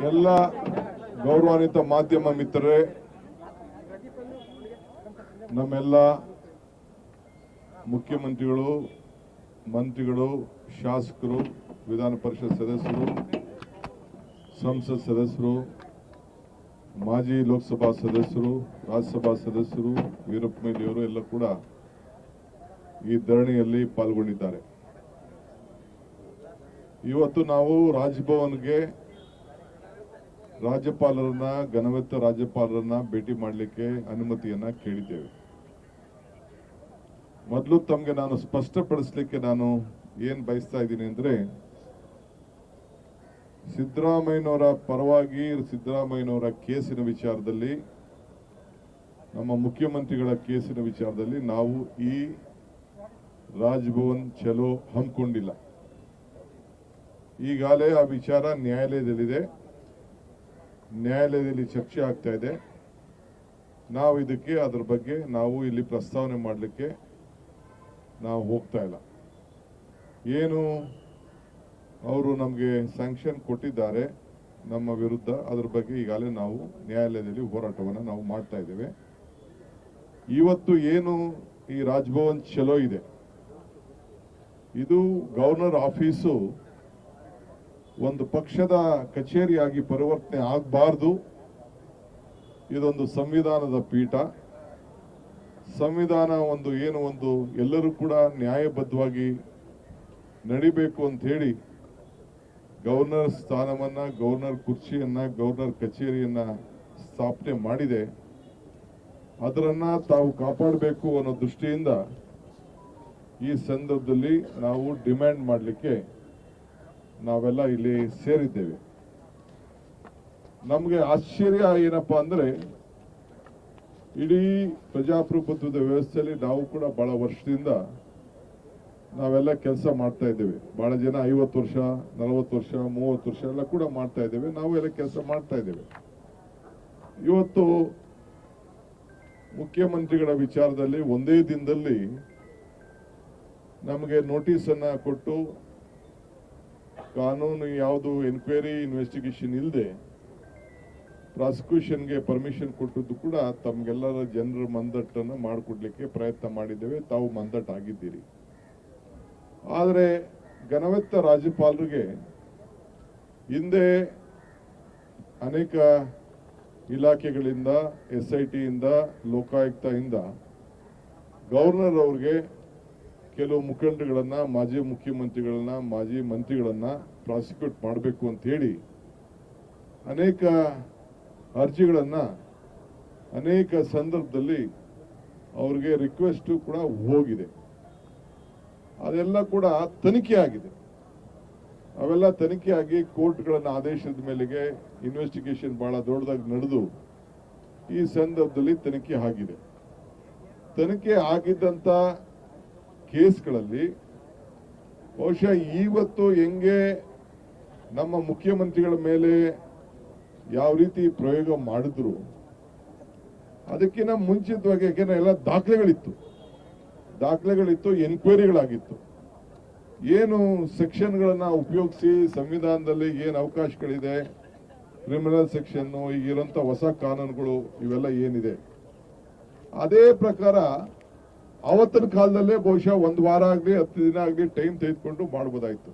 ಎಲ್ಲ ಗೌರವಾನ್ವಿತ ಮಾಧ್ಯಮ ಮಿತ್ರರೇ, ನಮ್ಮೆಲ್ಲ ಮುಖ್ಯಮಂತ್ರಿಗಳು, ಮಂತ್ರಿಗಳು, ಶಾಸಕರು, ವಿಧಾನ ಪರಿಷತ್ ಸದಸ್ಯರು, ಸಂಸತ್ ಸದಸ್ಯರು, ಮಾಜಿ ಲೋಕಸಭಾ ಸದಸ್ಯರು, ರಾಜ್ಯಸಭಾ ಸದಸ್ಯರು, ವೀರಪ್ಪ ಮೊಯ್ಲಿಯವರು ಎಲ್ಲ ಕೂಡ ಈ ಧರಣಿಯಲ್ಲಿ ಪಾಲ್ಗೊಂಡಿದ್ದಾರೆ. ಇವತ್ತು ನಾವು ರಾಜಭವನ್ಗೆ ರಾಜ್ಯಪಾಲರನ್ನ, ಘನವೆತ್ತ ರಾಜ್ಯಪಾಲರನ್ನ ಭೇಟಿ ಮಾಡಲಿಕ್ಕೆ ಅನುಮತಿಯನ್ನ ಕೇಳಿದ್ದೇವೆ. ಮೊದಲು ತಮಗೆ ನಾನು ಸ್ಪಷ್ಟಪಡಿಸಲಿಕ್ಕೆ ನಾನು ಏನ್ ಬಯಸ್ತಾ ಇದ್ದೀನಿ ಅಂದ್ರೆ, ಸಿದ್ದರಾಮಯ್ಯನವರ ಪರವಾಗಿ ಸಿದ್ದರಾಮಯ್ಯನವರ ಕೇಸಿನ ವಿಚಾರದಲ್ಲಿ, ನಮ್ಮ ಮುಖ್ಯಮಂತ್ರಿಗಳ ಕೇಸಿನ ವಿಚಾರದಲ್ಲಿ ನಾವು ಈ ರಾಜಭವನ್ ಚಲೋ ಹಮ್ಮಿಕೊಂಡಿಲ್ಲ. ಈಗಾಗಲೇ ಆ ವಿಚಾರ ನ್ಯಾಯಾಲಯದಲ್ಲಿದೆ, ನ್ಯಾಯಾಲಯದಲ್ಲಿ ಚರ್ಚೆ ಆಗ್ತಾ ಇದೆ. ನಾವು ಇದಕ್ಕೆ ಅದರ ಬಗ್ಗೆ ನಾವು ಇಲ್ಲಿ ಪ್ರಸ್ತಾವನೆ ಮಾಡಲಿಕ್ಕೆ ನಾವು ಹೋಗ್ತಾ ಇಲ್ಲ. ಏನು ಅವರು ನಮಗೆ ಸ್ಯಾಂಕ್ಷನ್ ಕೊಟ್ಟಿದ್ದಾರೆ ನಮ್ಮ ವಿರುದ್ಧ, ಅದರ ಬಗ್ಗೆ ಈಗಾಗಲೇ ನಾವು ನ್ಯಾಯಾಲಯದಲ್ಲಿ ಹೋರಾಟವನ್ನು ನಾವು ಮಾಡ್ತಾ ಇದ್ದೇವೆ. ಇವತ್ತು ಏನು ಈ ರಾಜಭವನ್ ಚಲೋ ಇದೆ, ಇದು ಗವರ್ನರ್ ಆಫೀಸು ಒಂದು ಪಕ್ಷದ ಕಚೇರಿಯಾಗಿ ಪರಿವರ್ತನೆ ಆಗಬಾರ್ದು. ಇದೊಂದು ಸಂವಿಧಾನದ ಪೀಠ. ಸಂವಿಧಾನ ಒಂದು ಏನು ಒಂದು ಎಲ್ಲರೂ ಕೂಡ ನ್ಯಾಯಬದ್ಧವಾಗಿ ನಡಿಬೇಕು ಅಂತ ಹೇಳಿ ಗವರ್ನರ್ ಸ್ಥಾನವನ್ನ, ಗವರ್ನರ್ ಕುರ್ಚಿಯನ್ನ, ಗವರ್ನರ್ ಕಚೇರಿಯನ್ನ ಸ್ಥಾಪನೆ ಮಾಡಿದೆ. ಅದರನ್ನ ತಾವು ಕಾಪಾಡಬೇಕು ಅನ್ನೋ ದೃಷ್ಟಿಯಿಂದ ಈ ಸಂದರ್ಭದಲ್ಲಿ ನಾವು ಡಿಮ್ಯಾಂಡ್ ಮಾಡಲಿಕ್ಕೆ ನಾವೆಲ್ಲ ಇಲ್ಲಿ ಸೇರಿದ್ದೇವೆ. ನಮಗೆ ಆಶ್ಚರ್ಯ ಏನಪ್ಪಾ ಅಂದ್ರೆ, ಇಡೀ ಪ್ರಜಾಪ್ರಭುತ್ವದ ವ್ಯವಸ್ಥೆಯಲ್ಲಿ ನಾವು ಕೂಡ ಬಹಳ ವರ್ಷದಿಂದ ನಾವೆಲ್ಲ ಕೆಲಸ ಮಾಡ್ತಾ ಇದ್ದೇವೆ. ಬಹಳ ಜನ 50 ವರ್ಷ, 40 ವರ್ಷ, 30 ವರ್ಷ ಎಲ್ಲ ಕೂಡ ಮಾಡ್ತಾ ಇದ್ದೇವೆ. ನಾವು ಎಲ್ಲ ಕೆಲಸ ಮಾಡ್ತಾ ಇದ್ದೇವೆ. ಇವತ್ತು ಮುಖ್ಯಮಂತ್ರಿಗಳ ವಿಚಾರದಲ್ಲಿ ಒಂದೇ ದಿನದಲ್ಲಿ ನಮಗೆ ನೋಟಿಸ್ ಅನ್ನ ಕೊಟ್ಟು, ಕಾನೂನು ಯಾವುದು ಎನ್ಕ್ವೈರಿ ಇನ್ವೆಸ್ಟಿಗೇಷನ್ ಇಲ್ಲದೆ ಪ್ರಾಸಿಕ್ಯೂಷನ್ಗೆ ಪರ್ಮಿಷನ್ ಕೊಟ್ಟದ್ದು ಕೂಡ ತಮ್ಗೆಲ್ಲರ ಜನರ ಮಂದಟ್ಟನ್ನು ಮಾಡಿಕೊಡ್ಲಿಕ್ಕೆ ಪ್ರಯತ್ನ ಮಾಡಿದ್ದೇವೆ. ತಾವು ಮಂದಟ್ ಆಗಿದ್ದೀರಿ. ಆದರೆ ಘನವೆತ್ತ ರಾಜ್ಯಪಾಲರಿಗೆ ಹಿಂದೆ ಅನೇಕ ಇಲಾಖೆಗಳಿಂದ, SIT ಇಂದ, ಲೋಕಾಯುಕ್ತದಿಂದ ಗವರ್ನರ್ ಅವ್ರಿಗೆ ಕೆಲವು ಮುಖಂಡಗಳನ್ನ, ಮಾಜಿ ಮುಖ್ಯಮಂತ್ರಿಗಳನ್ನ, ಮಾಜಿ ಮಂತ್ರಿಗಳನ್ನ ಪ್ರಾಸಿಕ್ಯೂಟ್ ಮಾಡಬೇಕು ಅಂತ ಹೇಳಿ ಅನೇಕ ಅರ್ಜಿಗಳನ್ನ ಅನೇಕ ಸಂದರ್ಭದಲ್ಲಿ ಅವ್ರಿಗೆ ರಿಕ್ವೆಸ್ಟ್ ಕೂಡ ಹೋಗಿದೆ. ಅದೆಲ್ಲ ಕೂಡ ತನಿಖೆ ಆಗಿದೆ. ಅವೆಲ್ಲ ತನಿಖೆ ಆಗಿ ಕೋರ್ಟ್ಗಳನ್ನ ಆದೇಶದ ಮೇಲೆಗೆ ಇನ್ವೆಸ್ಟಿಗೇಷನ್ ಬಹಳ ದೊಡ್ಡದಾಗಿ ನಡೆದು ಈ ಸಂದರ್ಭದಲ್ಲಿ ತನಿಖೆ ಆಗಿದೆ. ತನಿಖೆ ಆಗಿದ್ದಂತ ಕೇಸ್ಗಳಲ್ಲಿ ಬಹುಶಃ ಇವತ್ತು ಹೆಂಗೆ ನಮ್ಮ ಮುಖ್ಯಮಂತ್ರಿಗಳ ಮೇಲೆ ಯಾವ ರೀತಿ ಪ್ರಯೋಗ ಮಾಡಿದ್ರು, ಅದಕ್ಕಿಂತ ಮುಂಚಿತವಾಗಿ, ಯಾಕೆಂದ್ರೆ ಎಲ್ಲ ದಾಖಲೆಗಳಿತ್ತು, ಎನ್ಕ್ವೈರಿಗಳಾಗಿತ್ತು. ಏನು ಸೆಕ್ಷನ್ಗಳನ್ನ ಉಪಯೋಗಿಸಿ ಸಂವಿಧಾನದಲ್ಲಿ ಏನು ಅವಕಾಶಗಳಿದೆ, ಕ್ರಿಮಿನಲ್ ಸೆಕ್ಷನ್, ಈಗಿರುವಂತ ಹೊಸ ಕಾನೂನುಗಳು ಇವೆಲ್ಲ ಏನಿದೆ, ಅದೇ ಪ್ರಕಾರ ಅವತ್ತಿನ ಕಾಲದಲ್ಲೇ ಬಹುಶಃ 1 ವಾರ ಆಗ್ಲಿ 10 ದಿನ ಆಗ್ಲಿ ಟೈಮ್ ತೆಗೆದುಕೊಂಡು ಮಾಡಬಹುದಾಯ್ತು.